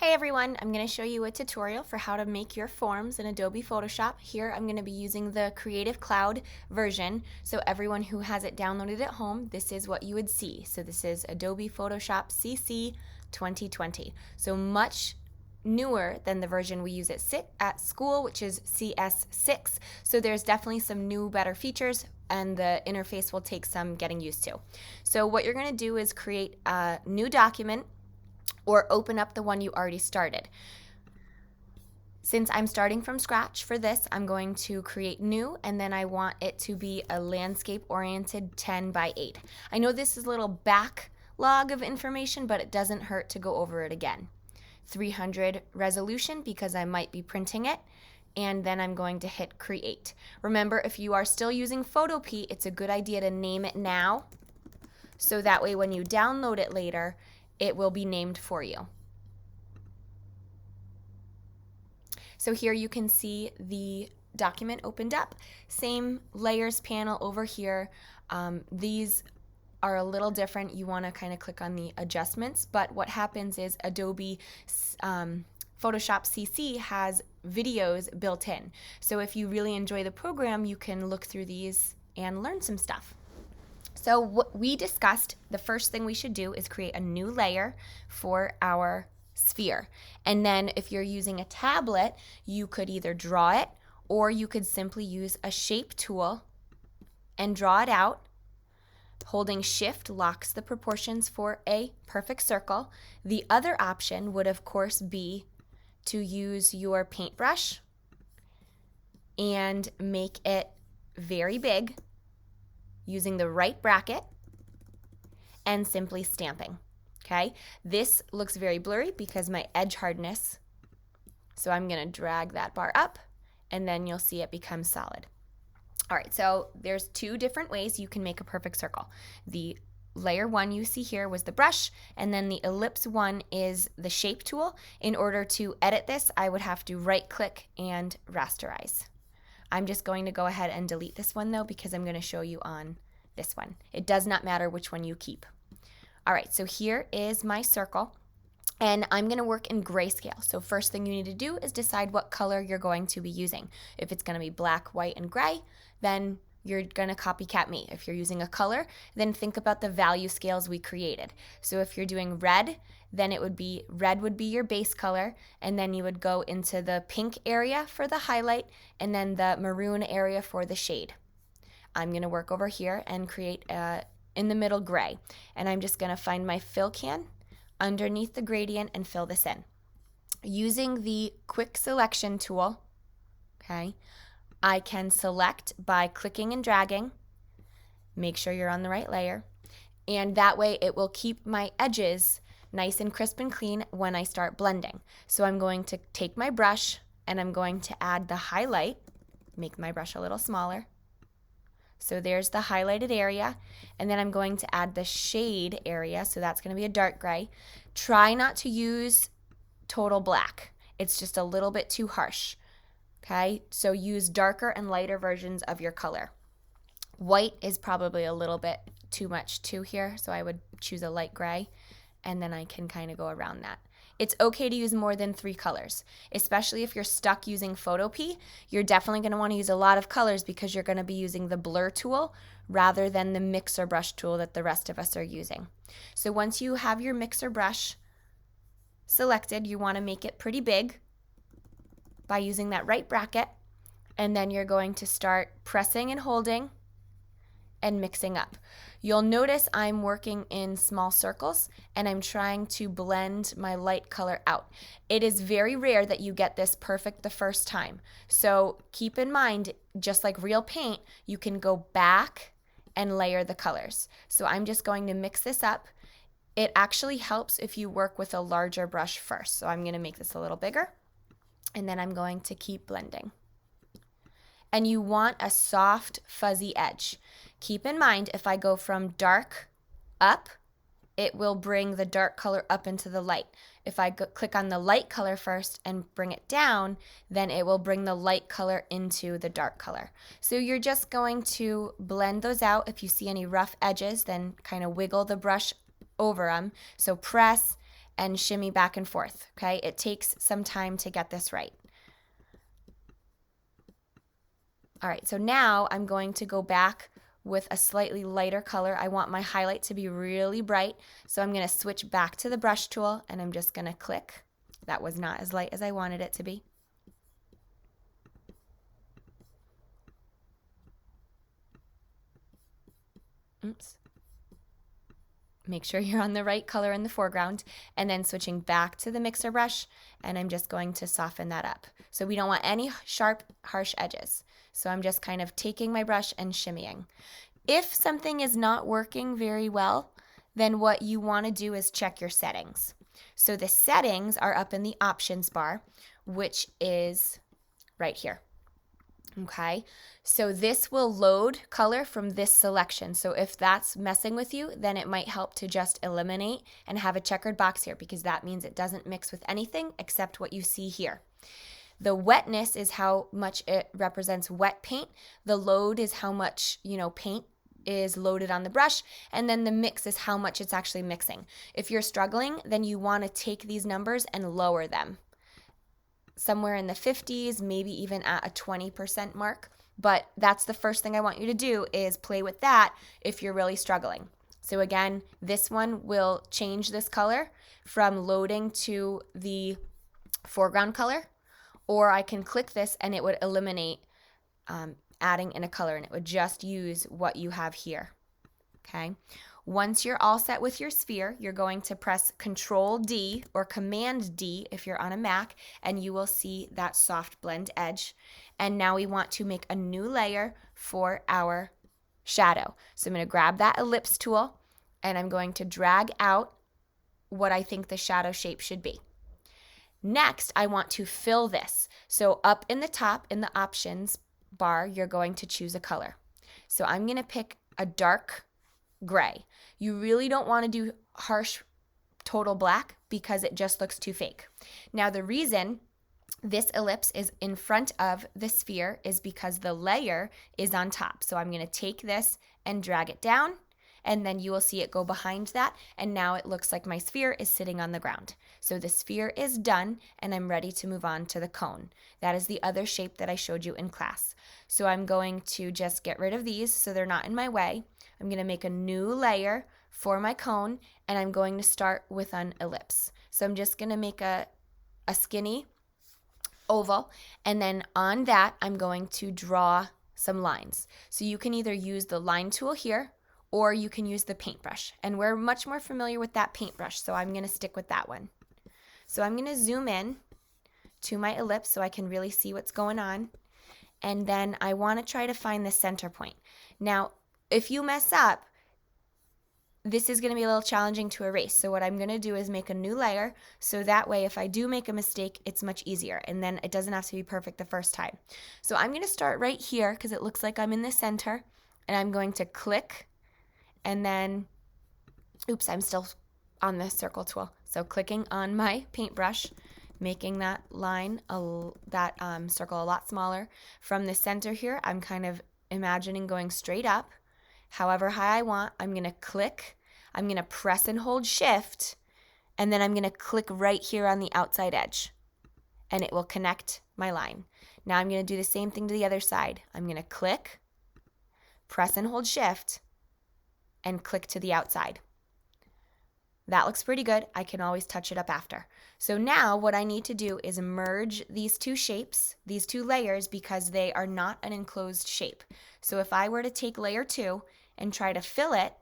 Hey everyone, I'm going to show you a tutorial for how to make your forms in Adobe Photoshop. Here I'm going to be using the Creative Cloud version, so everyone who has it downloaded at home, this is what you would see. So this is Adobe Photoshop CC 2020. So much newer than the version we use at school, which is CS6. So there's definitely some new, better features, and the interface will take some getting used to. So what you're going to do is create a new document or open up the one you already started. Since I'm starting from scratch for this, I'm going to create new, and then I want it to be a landscape oriented 10 by 8. I know this is a little backlog of information, but it doesn't hurt to go over it again. 300 resolution because I might be printing it, and then I'm going to hit create. Remember, if you are still using Photopea, it's a good idea to name it now, so that way when you download it later, it will be named for you. So here you can see the document opened up. Same layers panel over here. These are a little different. You want to kind of click on the adjustments, but what happens is Adobe Photoshop CC has videos built in. So if you really enjoy the program, you can look through these and learn some stuff. So what we discussed, the first thing we should do is create a new layer for our sphere. And then if you're using a tablet, you could either draw it or you could simply use a shape tool and draw it out. Holding shift locks the proportions for a perfect circle. The other option would of course be to use your paintbrush and make it very big using the right bracket and simply stamping. Okay, this looks very blurry because my edge hardness, so I'm going to drag that bar up and then you'll see it become solid. All right, so there's two different ways you can make a perfect circle. The layer one you see here was the brush, and then the ellipse one is the shape tool. In order to edit this, I would have to right click and rasterize. I'm just going to go ahead and delete this one though because I'm going to show you on this one. It does not matter which one you keep. All right, so here is my circle, and I'm going to work in grayscale. So first thing you need to do is decide what color you're going to be using. If it's going to be black, white, and gray, then you're going to copycat me. If you're using a color, then think about the value scales we created. So if you're doing red, then red would be your base color, and then you would go into the pink area for the highlight, and then the maroon area for the shade. I'm going to work over here and create in the middle gray, and I'm just going to find my fill can underneath the gradient and fill this in. Using the quick selection tool, okay, I can select by clicking and dragging. Make sure you're on the right layer, and that way it will keep my edges nice and crisp and clean when I start blending. So I'm going to take my brush and I'm going to add the highlight, make my brush a little smaller. So there's the highlighted area, and then I'm going to add the shade area, so that's going to be a dark gray. Try not to use total black. It's just a little bit too harsh. Okay, so use darker and lighter versions of your color. White is probably a little bit too much too here, so I would choose a light gray, and then I can kind of go around that. It's okay to use more than 3 colors, especially if you're stuck using Photopea. You're definitely going to want to use a lot of colors because you're going to be using the blur tool rather than the mixer brush tool that the rest of us are using. So once you have your mixer brush selected, you want to make it pretty big by using that right bracket, and then you're going to start pressing and holding and mixing up. You'll notice I'm working in small circles and I'm trying to blend my light color out. It is very rare that you get this perfect the first time. So keep in mind, just like real paint, you can go back and layer the colors. So I'm just going to mix this up. It actually helps if you work with a larger brush first. So I'm going to make this a little bigger, and then I'm going to keep blending. And you want a soft, fuzzy edge. Keep in mind, if I go from dark up, it will bring the dark color up into the light. If I click on the light color first and bring it down, then it will bring the light color into the dark color. So you're just going to blend those out. If you see any rough edges, then kind of wiggle the brush over them. So press and shimmy back and forth, okay? It takes some time to get this right. All right, so now I'm going to go back with a slightly lighter color. I want my highlight to be really bright, so I'm going to switch back to the brush tool, and I'm just going to click. That was not as light as I wanted it to be. Oops. Make sure you're on the right color in the foreground, and then switching back to the mixer brush, and I'm just going to soften that up. So we don't want any sharp, harsh edges. So I'm just kind of taking my brush and shimmying. If something is not working very well, then what you want to do is check your settings. So the settings are up in the options bar, which is right here. Okay, so this will load color from this selection. So if that's messing with you, then it might help to just eliminate and have a checkered box here, because that means it doesn't mix with anything except what you see here. The wetness is how much it represents wet paint. The load is how much, paint is loaded on the brush, and then the mix is how much it's actually mixing. If you're struggling, then you want to take these numbers and lower them. Somewhere in the 50s, maybe even at a 20% mark. But that's the first thing I want you to do, is play with that if you're really struggling. So again, this one will change this color from loading to the foreground color, or I can click this and it would eliminate adding in a color, and it would just use what you have here. Okay. Once you're all set with your sphere, you're going to press Control D or Command D if you're on a Mac, and you will see that soft blend edge. And now we want to make a new layer for our shadow. So I'm going to grab that ellipse tool, and I'm going to drag out what I think the shadow shape should be. Next, I want to fill this. So up in the top in the options bar, you're going to choose a color. So I'm going to pick a dark gray. You really don't want to do harsh total black because it just looks too fake. Now the reason this ellipse is in front of the sphere is because the layer is on top. So I'm going to take this and drag it down, and then you will see it go behind that, and now it looks like my sphere is sitting on the ground. So the sphere is done, and I'm ready to move on to the cone. That is the other shape that I showed you in class. So I'm going to just get rid of these so they're not in my way. I'm going to make a new layer for my cone, and I'm going to start with an ellipse. So I'm just going to make a skinny oval, and then on that I'm going to draw some lines. So you can either use the line tool here, or you can use the paintbrush. And we're much more familiar with that paintbrush, so I'm going to stick with that one. So I'm going to zoom in to my ellipse so I can really see what's going on. And then I want to try to find the center point. Now, if you mess up, this is going to be a little challenging to erase. So what I'm going to do is make a new layer, so that way if I do make a mistake, it's much easier, and then it doesn't have to be perfect the first time. So I'm going to start right here because it looks like I'm in the center, and I'm going to click, and then, oops, I'm still on the circle tool. So clicking on my paintbrush, making that line, circle a lot smaller. From the center here, I'm kind of imagining going straight up. However high I want, I'm going to click, I'm going to press and hold Shift, and then I'm going to click right here on the outside edge, and it will connect my line. Now I'm going to do the same thing to the other side. I'm going to click, press and hold Shift, and click to the outside. That looks pretty good. I can always touch it up after. So now what I need to do is merge these two shapes, these two layers, because they are not an enclosed shape. So if I were to take layer 2 and try to fill it,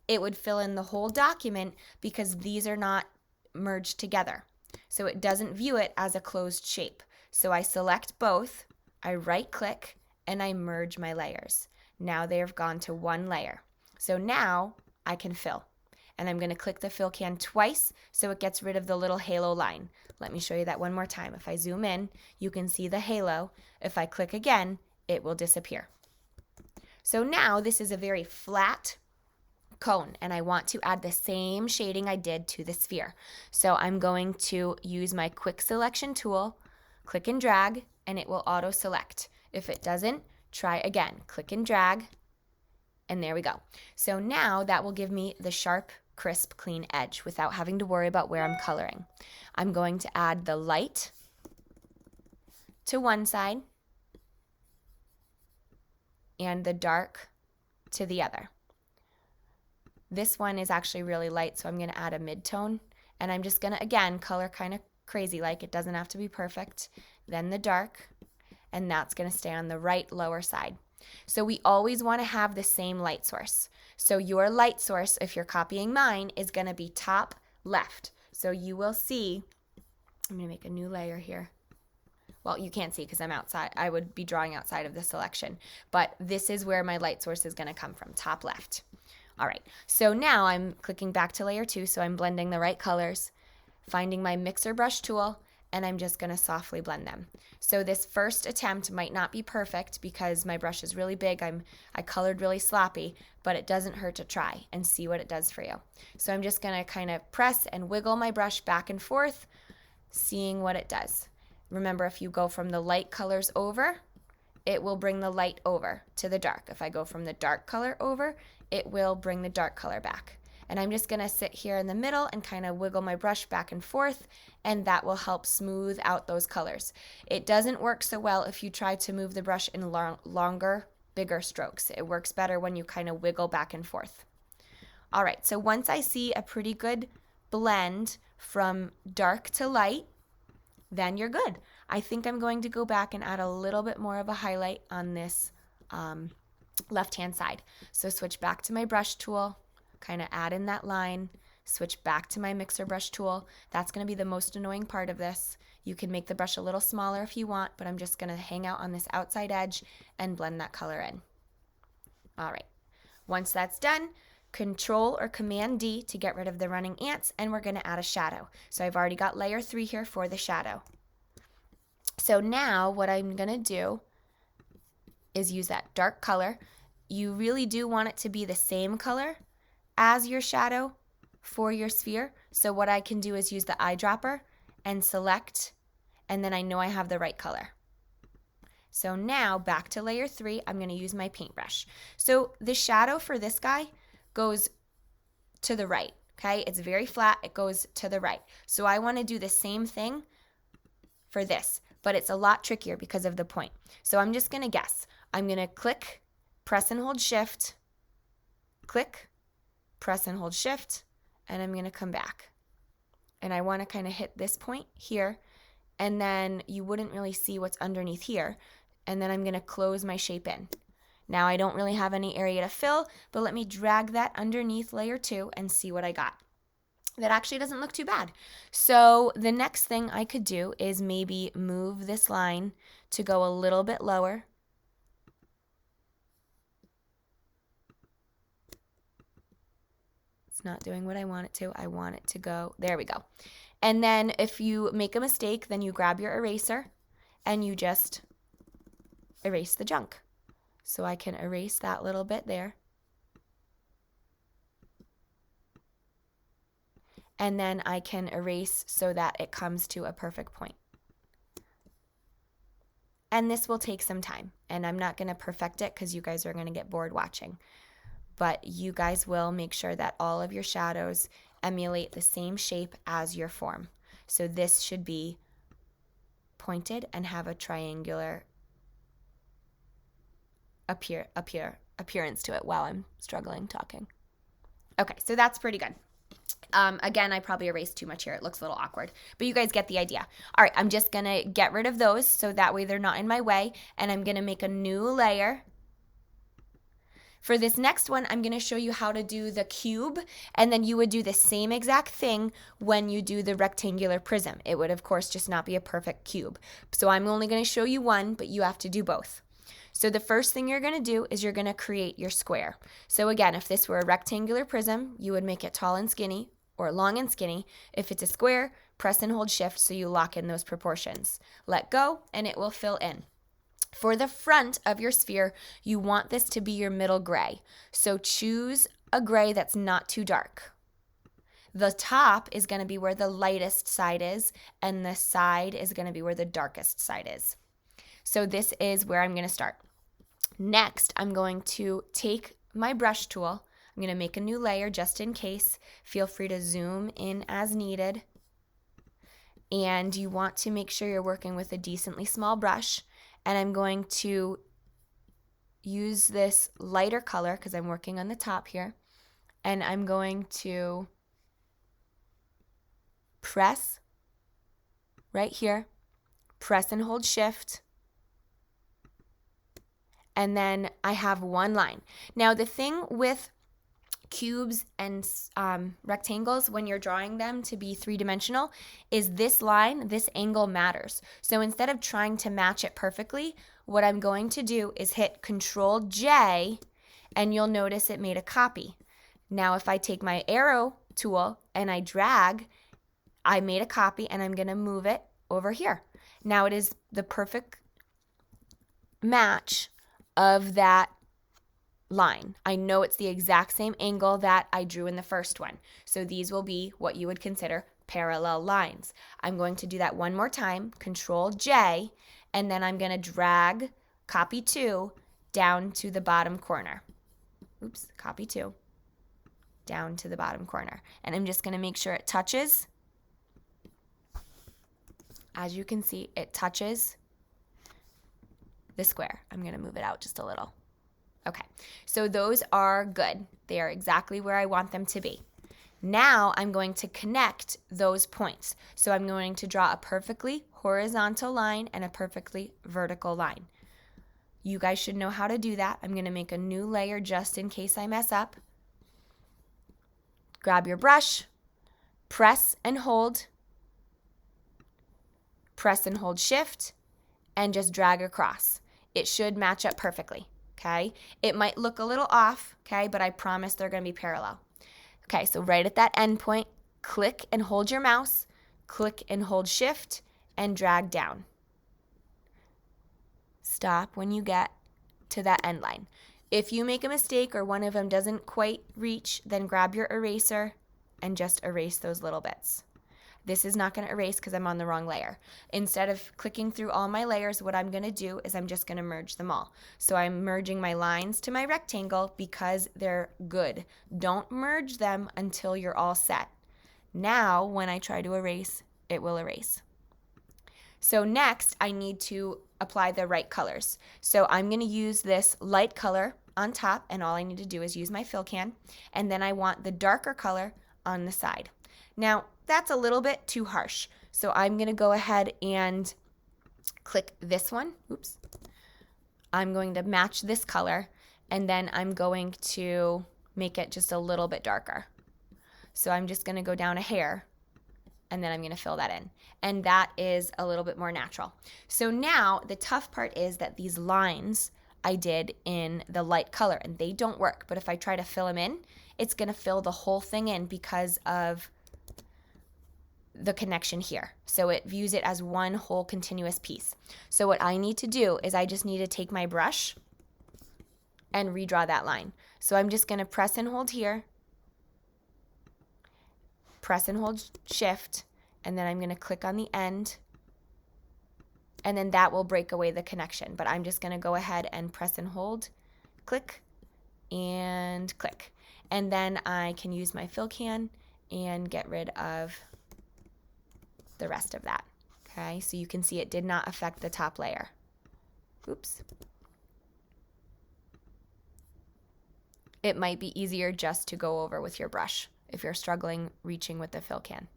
it would fill in the whole document because these are not merged together. So it doesn't view it as a closed shape. So I select both, I right click, and I merge my layers. Now they have gone to one layer. So now I can fill. And I'm going to click the fill can twice so it gets rid of the little halo line. Let me show you that one more time. If I zoom in, you can see the halo. If I click again, it will disappear. So now this is a very flat cone, and I want to add the same shading I did to the sphere. So I'm going to use my quick selection tool, click and drag, and it will auto select. If it doesn't, try again. Click and drag, and there we go. So now that will give me the sharp crisp, clean edge without having to worry about where I'm coloring. I'm going to add the light to one side and the dark to the other. This one is actually really light, so I'm going to add a mid-tone, and I'm just going to, again, color kind of crazy like. It doesn't have to be perfect. Then the dark, and that's going to stay on the right lower side. So we always want to have the same light source. So your light source, if you're copying mine, is going to be top left. So you will see, I'm going to make a new layer here. Well, you can't see because I'm outside. I would be drawing outside of the selection. But this is where my light source is going to come from, top left. All right, so now I'm clicking back to layer 2, so I'm blending the right colors, finding my mixer brush tool, and I'm just going to softly blend them. So this first attempt might not be perfect because my brush is really big. I colored really sloppy, but it doesn't hurt to try and see what it does for you. So I'm just going to kind of press and wiggle my brush back and forth, seeing what it does. Remember, if you go from the light colors over, it will bring the light over to the dark. If I go from the dark color over, it will bring the dark color back. And I'm just going to sit here in the middle and kind of wiggle my brush back and forth, and that will help smooth out those colors. It doesn't work so well if you try to move the brush in longer, bigger strokes. It works better when you kind of wiggle back and forth. All right, so once I see a pretty good blend from dark to light, then you're good. I think I'm going to go back and add a little bit more of a highlight on this left-hand side. So switch back to my brush tool, kind of add in that line, switch back to my mixer brush tool. That's going to be the most annoying part of this. You can make the brush a little smaller if you want, but I'm just going to hang out on this outside edge and blend that color in. All right, once that's done, Control or Command D to get rid of the running ants, and we're going to add a shadow. So I've already got layer 3 here for the shadow. So now what I'm going to do is use that dark color. You really do want it to be the same color as your shadow for your sphere. So what I can do is use the eyedropper and select, and then I know I have the right color. So now back to layer 3, I'm going to use my paintbrush. So the shadow for this guy goes to the right, okay? It's very flat, it goes to the right. So I want to do the same thing for this, but it's a lot trickier because of the point. So I'm just going to guess. I'm going to click, press and hold shift, click, press and hold shift, and I'm going to come back. And I want to kind of hit this point here, and then you wouldn't really see what's underneath here. And then I'm going to close my shape in. Now I don't really have any area to fill, but let me drag that underneath layer 2 and see what I got. That actually doesn't look too bad. So the next thing I could do is maybe move this line to go a little bit lower. It's not doing what I want it to. I want it to go, there we go. And then if you make a mistake, then you grab your eraser and you just erase the junk. So I can erase that little bit there. And then I can erase so that it comes to a perfect point. And this will take some time, and I'm not going to perfect it because you guys are going to get bored watching. But you guys will make sure that all of your shadows emulate the same shape as your form. So this should be pointed and have a triangular appearance to it. Wow, I'm struggling talking. Okay, so that's pretty good. Again, I probably erased too much here. It looks a little awkward, but you guys get the idea. All right, I'm just going to get rid of those so that way they're not in my way, and I'm going to make a new layer. For this next one, I'm going to show you how to do the cube, and then you would do the same exact thing when you do the rectangular prism. It would, of course, just not be a perfect cube. So I'm only going to show you one, but you have to do both. So the first thing you're going to do is you're going to create your square. So again, if this were a rectangular prism, you would make it tall and skinny or long and skinny. If it's a square, press and hold shift so you lock in those proportions. Let go and it will fill in. For the front of your sphere, you want this to be your middle gray. So choose a gray that's not too dark. The top is going to be where the lightest side is, and the side is going to be where the darkest side is. So this is where I'm going to start. Next, I'm going to take my brush tool. I'm going to make a new layer just in case. Feel free to zoom in as needed. And you want to make sure you're working with a decently small brush. And I'm going to use this lighter color because I'm working on the top here. And I'm going to press right here, press and hold shift, and then I have one line. Now the thing with cubes and rectangles when you're drawing them to be three-dimensional is this line, this angle matters. So instead of trying to match it perfectly, what I'm going to do is hit Control J, and you'll notice it made a copy. Now if I take my arrow tool and I drag, I made a copy and I'm going to move it over here. Now it is the perfect match of that line. I know it's the exact same angle that I drew in the first one. So these will be what you would consider parallel lines. I'm going to do that one more time, Control J, and then I'm going to drag copy 2 down to the bottom corner. Oops, copy 2 down to the bottom corner. And I'm just going to make sure it touches. As you can see, it touches the square. I'm going to move it out just a little. Okay, so those are good. They are exactly where I want them to be. Now I'm going to connect those points. So I'm going to draw a perfectly horizontal line and a perfectly vertical line. You guys should know how to do that. I'm going to make a new layer just in case I mess up. Grab your brush, press and hold shift, and just drag across. It should match up perfectly, okay? It might look a little off, okay, but I promise they're going to be parallel. Okay, so right at that end point, click and hold your mouse, click and hold shift, and drag down. Stop when you get to that end line. If you make a mistake or one of them doesn't quite reach, then grab your eraser and just erase those little bits. This is not going to erase because I'm on the wrong layer. Instead of clicking through all my layers, what I'm going to do is I'm just going to merge them all. So I'm merging my lines to my rectangle because they're good. Don't merge them until you're all set. Now, when I try to erase, it will erase. So next, I need to apply the right colors. So I'm going to use this light color on top, and all I need to do is use my fill can. And then I want the darker color on the side. Now, that's a little bit too harsh. So I'm going to go ahead and click this one. Oops. I'm going to match this color, and then I'm going to make it just a little bit darker. So I'm just going to go down a hair, and then I'm going to fill that in. And that is a little bit more natural. So now the tough part is that these lines I did in the light color, and they don't work. But if I try to fill them in, it's going to fill the whole thing in because of the connection here. So it views it as one whole continuous piece. So what I need to do is I just need to take my brush and redraw that line. So I'm just going to press and hold here, press and hold shift, and then I'm going to click on the end, and then that will break away the connection. But I'm just going to go ahead and press and hold, click, and click. And then I can use my fill can and get rid of the rest of that. Okay, so you can see it did not affect the top layer. Oops. It might be easier just to go over with your brush if you're struggling reaching with the fill can.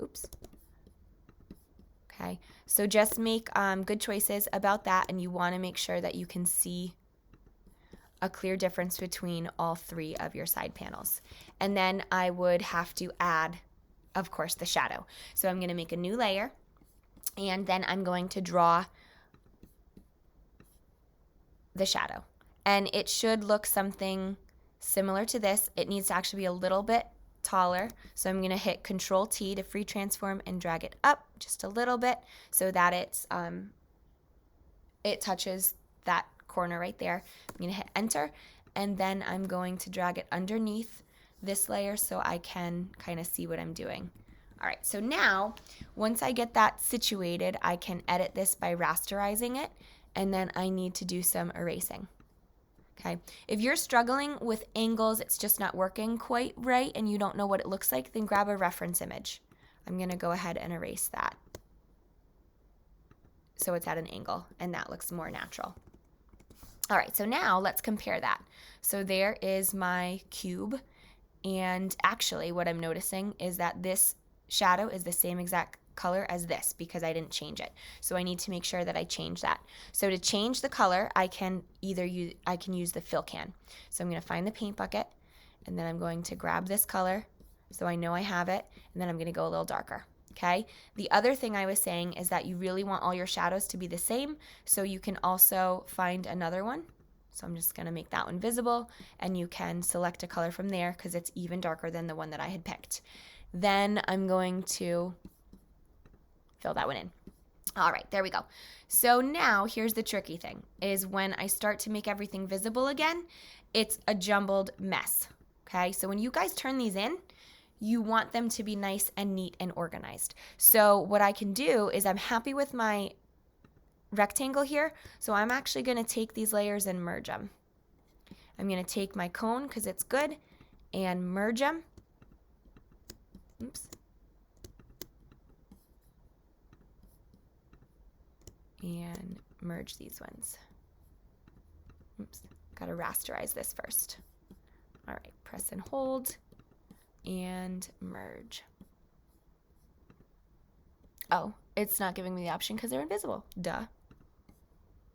Oops. Okay, so just make good choices about that, and you want to make sure that you can see a clear difference between all three of your side panels. And then I would have to add, of course, the shadow. So I'm going to make a new layer, and then I'm going to draw the shadow. And it should look something similar to this. It needs to actually be a little bit taller. So I'm going to hit Control T to free transform and drag it up just a little bit so that it touches that corner right there. I'm going to hit Enter, and then I'm going to drag it underneath this layer so I can kind of see what I'm doing. All right, so now once I get that situated, I can edit this by rasterizing it, and then I need to do some erasing. Okay, if you're struggling with angles, it's just not working quite right and you don't know what it looks like, then grab a reference image. I'm gonna go ahead and erase that so it's at an angle and that looks more natural. All right, so now let's compare that. So there is my cube, and actually what I'm noticing is that this shadow is the same exact color as this because I didn't change it. So I need to make sure that I change that. So to change the color, I can use the fill can. So I'm going to find the paint bucket, and then I'm going to grab this color so I know I have it, and then I'm going to go a little darker. Okay? The other thing I was saying is that you really want all your shadows to be the same, so you can also find another one. So I'm just going to make that one visible, and you can select a color from there because it's even darker than the one that I had picked. Then I'm going to fill that one in. All right, there we go. So now here's the tricky thing, is when I start to make everything visible again, it's a jumbled mess. Okay, so when you guys turn these in, you want them to be nice and neat and organized. So what I can do is I'm happy with my rectangle here, so I'm actually going to take these layers and merge them. I'm going to take my cone because it's good and merge them. Oops. And merge these ones. Oops, got to rasterize this first. All right, press and hold and merge. Oh, it's not giving me the option because they're invisible. Duh.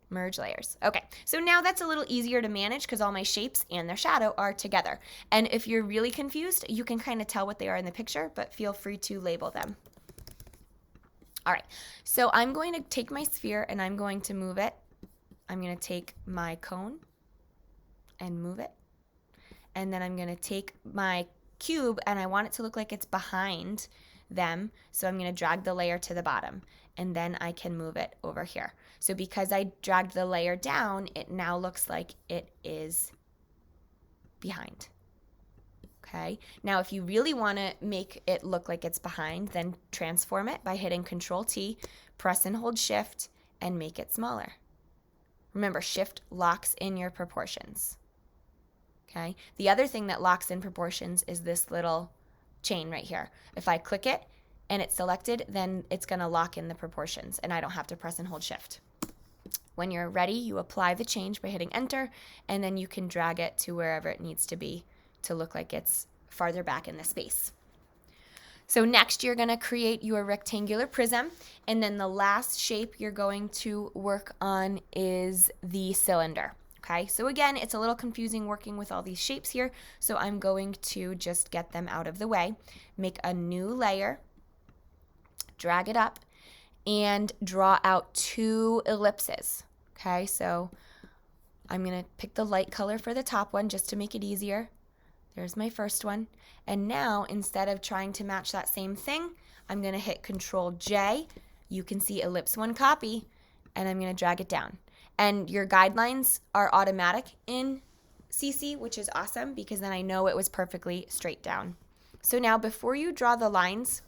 Merge layers. Okay, so now that's a little easier to manage because all my shapes and their shadow are together. And if you're really confused, you can kind of tell what they are in the picture, but feel free to label them. All right, so I'm going to take my sphere and I'm going to move it. I'm going to take my cone and move it. And then I'm going to take my cube and I want it to look like it's behind them. So I'm going to drag the layer to the bottom and then I can move it over here. So because I dragged the layer down, it now looks like it is behind. Okay, now if you really want to make it look like it's behind, then transform it by hitting Control-T, press and hold Shift, and make it smaller. Remember, Shift locks in your proportions. Okay, the other thing that locks in proportions is this little chain right here. If I click it and it's selected, then it's going to lock in the proportions, and I don't have to press and hold Shift. When you're ready, you apply the change by hitting Enter, and then you can drag it to wherever it needs to be to look like it's farther back in the space. So next you're going to create your rectangular prism, and then the last shape you're going to work on is the cylinder. Okay, so again, it's a little confusing working with all these shapes here, so I'm going to just get them out of the way. Make a new layer, drag it up, and draw out 2 ellipses. Okay, so I'm going to pick the light color for the top one just to make it easier. There's my first one. And now, instead of trying to match that same thing, I'm going to hit Control-J. You can see ellipse 1 copy, and I'm going to drag it down. And your guidelines are automatic in CC, which is awesome because then I know it was perfectly straight down. So now, before you draw the lines,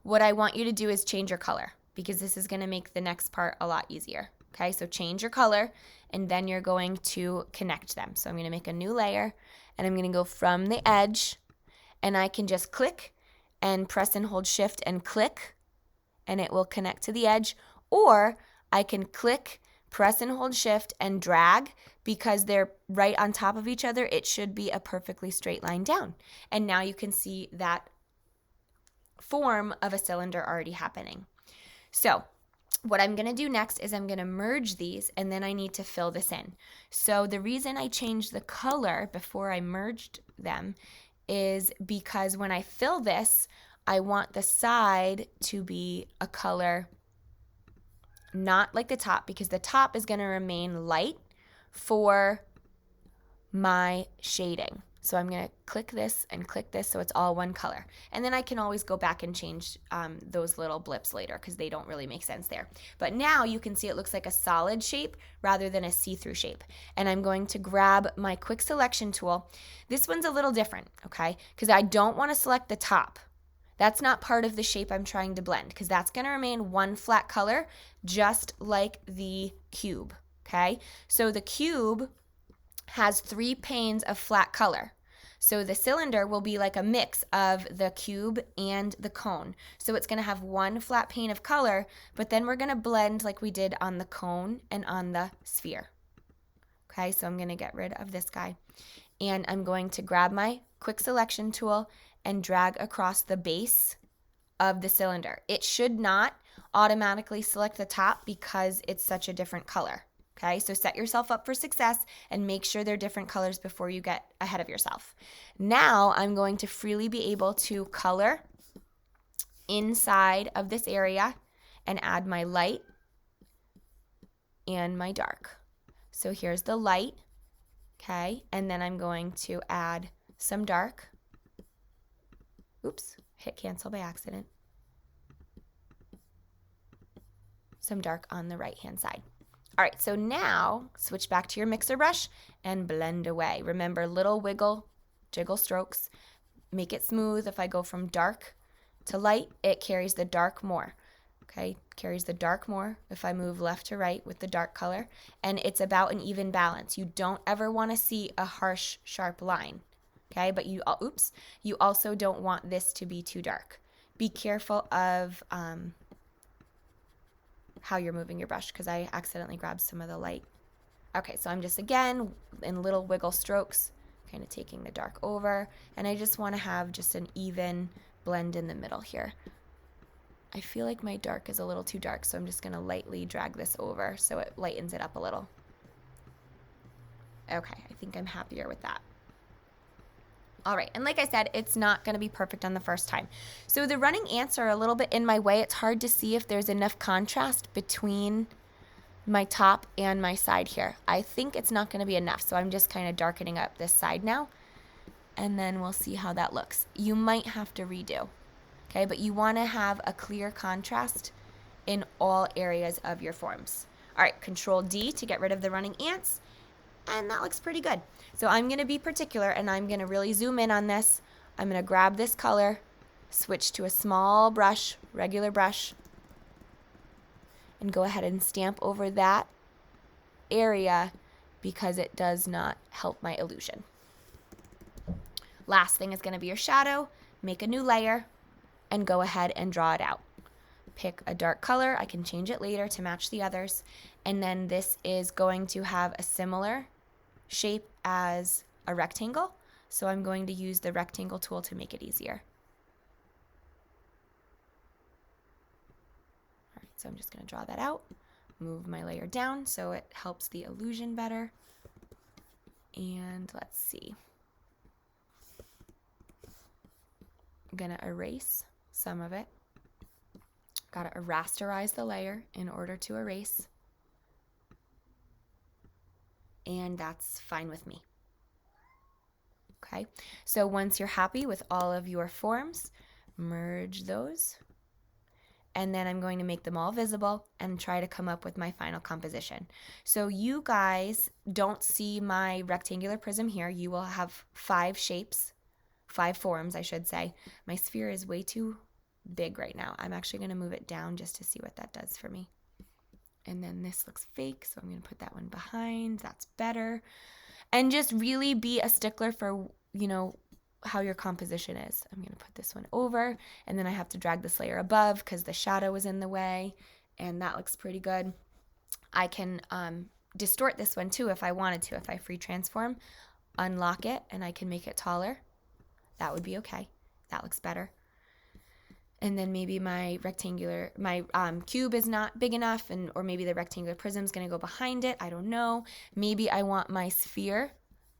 what I want you to do is change your color because this is going to make the next part a lot easier. Okay, so change your color, and then you're going to connect them. So I'm going to make a new layer, and I'm going to go from the edge, and I can just click and press and hold Shift and click, and it will connect to the edge. Or I can click, press and hold Shift and drag. Because they're right on top of each other, it should be a perfectly straight line down. And now you can see that form of a cylinder already happening. So what I'm going to do next is I'm going to merge these, and then I need to fill this in. So the reason I changed the color before I merged them is because when I fill this, I want the side to be a color not like the top, because the top is going to remain light for my shading. So I'm going to click this and click this so it's all one color. And then I can always go back and change those little blips later because they don't really make sense there. But now you can see it looks like a solid shape rather than a see-through shape. And I'm going to grab my quick selection tool. This one's a little different, okay? Because I don't want to select the top. That's not part of the shape I'm trying to blend because that's going to remain one flat color just like the cube, okay? So the cube has 3 panes of flat color. So the cylinder will be like a mix of the cube and the cone. So it's going to have one flat pane of color, but then we're going to blend like we did on the cone and on the sphere. Okay, so I'm going to get rid of this guy. And I'm going to grab my quick selection tool and drag across the base of the cylinder. It should not automatically select the top because it's such a different color. Okay, so set yourself up for success and make sure they're different colors before you get ahead of yourself. Now I'm going to freely be able to color inside of this area and add my light and my dark. So here's the light, okay, and then I'm going to add some dark. Oops, hit cancel by accident. Some dark on the right-hand side. All right, so now switch back to your mixer brush and blend away. Remember, little wiggle, jiggle strokes. Make it smooth. If I go from dark to light, it carries the dark more. Okay, carries the dark more if I move left to right with the dark color. And it's about an even balance. You don't ever want to see a harsh, sharp line. Okay, but you also don't want this to be too dark. Be careful of how you're moving your brush because I accidentally grabbed some of the light. Okay, so I'm just again in little wiggle strokes, kind of taking the dark over, and I just want to have just an even blend in the middle here. I feel like my dark is a little too dark, so I'm just going to lightly drag this over so it lightens it up a little. Okay, I think I'm happier with that. All right, and like I said, it's not going to be perfect on the first time. So the running ants are a little bit in my way. It's hard to see if there's enough contrast between my top and my side here. I think it's not going to be enough, so I'm just kind of darkening up this side now, and then we'll see how that looks. You might have to redo, okay? But you want to have a clear contrast in all areas of your forms. All right, Control D to get rid of the running ants, and that looks pretty good. So I'm going to be particular, and I'm going to really zoom in on this. I'm going to grab this color, switch to a small brush, regular brush, and go ahead and stamp over that area because it does not help my illusion. Last thing is going to be your shadow. Make a new layer and go ahead and draw it out. Pick a dark color. I can change it later to match the others. And then this is going to have a similar shape as a rectangle. So I'm going to use the rectangle tool to make it easier. All right, so I'm just going to draw that out. Move my layer down so it helps the illusion better. And let's see. I'm going to erase some of it. Got to rasterize the layer in order to erase. And that's fine with me. Okay, so once you're happy with all of your forms, merge those. And then I'm going to make them all visible and try to come up with my final composition. So you guys don't see my rectangular prism here. You will have 5 shapes, 5 forms, I should say. My sphere is way too big right now. I'm actually going to move it down just to see what that does for me. And then this looks fake, so I'm going to put that one behind. That's better. And just really be a stickler for, you know, how your composition is. I'm going to put this one over, and then I have to drag this layer above because the shadow is in the way, and that looks pretty good. I can distort this one too if I wanted to. If I free transform, unlock it, and I can make it taller. That would be okay. That looks better. And then maybe my rectangular, my cube is not big enough, or maybe the rectangular prism is going to go behind it. I don't know. Maybe I want my sphere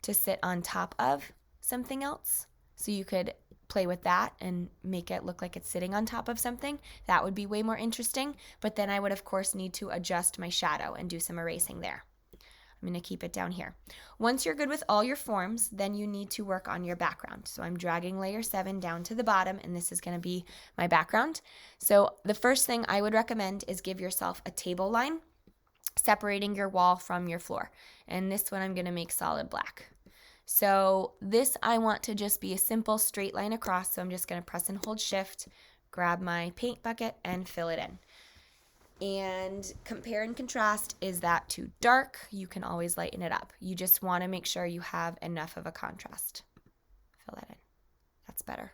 to sit on top of something else. So you could play with that and make it look like it's sitting on top of something. That would be way more interesting. But then I would, of course, need to adjust my shadow and do some erasing there. I'm going to keep it down here. Once you're good with all your forms, then you need to work on your background. So I'm dragging layer 7 down to the bottom, and this is going to be my background. So the first thing I would recommend is give yourself a table line separating your wall from your floor. And this one I'm going to make solid black. So this I want to just be a simple straight line across. So I'm just going to press and hold shift, grab my paint bucket, and fill it in. And compare and contrast, is that too dark? You can always lighten it up. You just want to make sure you have enough of a contrast. Fill that in. That's better.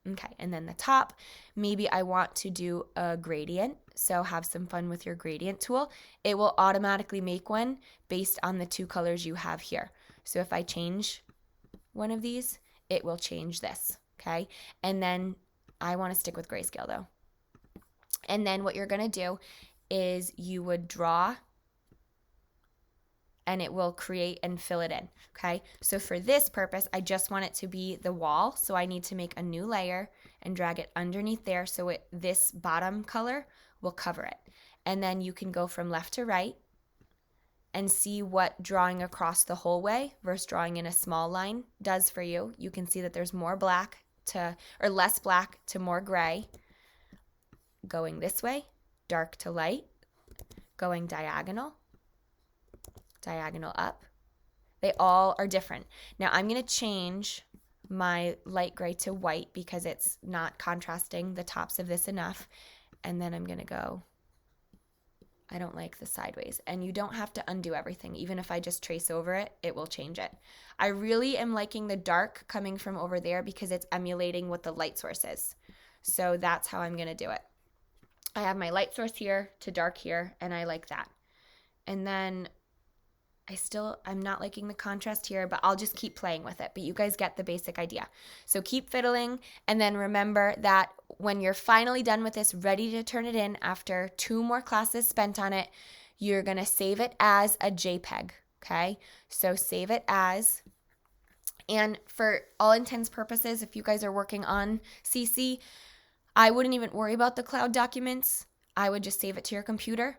Okay, and then the top, maybe I want to do a gradient, so have some fun with your gradient tool. It will automatically make one based on the two colors you have here. So if I change one of these, it will change this, okay? And then I want to stick with grayscale though. And then what you're gonna do is you would draw and it will create and fill it in, okay? So for this purpose, I just want it to be the wall, so I need to make a new layer and drag it underneath there so this bottom color will cover it. And then you can go from left to right and see what drawing across the whole way versus drawing in a small line does for you. You can see that there's more black or less black to more gray. Going this way, dark to light, going diagonal up. They all are different. Now I'm going to change my light gray to white because it's not contrasting the tops of this enough. And then I'm going to go, I don't like the sideways. And you don't have to undo everything. Even if I just trace over it, it will change it. I really am liking the dark coming from over there because it's emulating what the light source is. So that's how I'm going to do it. I have my light source here to dark here, and I like that. And then I'm not liking the contrast here, but I'll just keep playing with it. But you guys get the basic idea. So keep fiddling, and then remember that when you're finally done with this, ready to turn it in after 2 more classes spent on it, you're going to save it as a JPEG, okay? So save it as, and for all intents purposes, if you guys are working on CC, I wouldn't even worry about the cloud documents. I would just save it to your computer.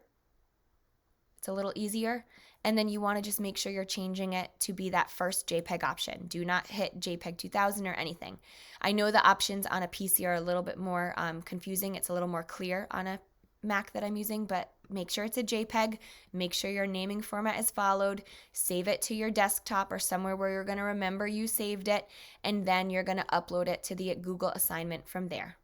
It's a little easier. And then you want to just make sure you're changing it to be that first JPEG option. Do not hit JPEG 2000 or anything. I know the options on a PC are a little bit more confusing. It's a little more clear on a Mac that I'm using, but make sure it's a JPEG. Make sure your naming format is followed. Save it to your desktop or somewhere where you're going to remember you saved it, and then you're going to upload it to the Google assignment from there.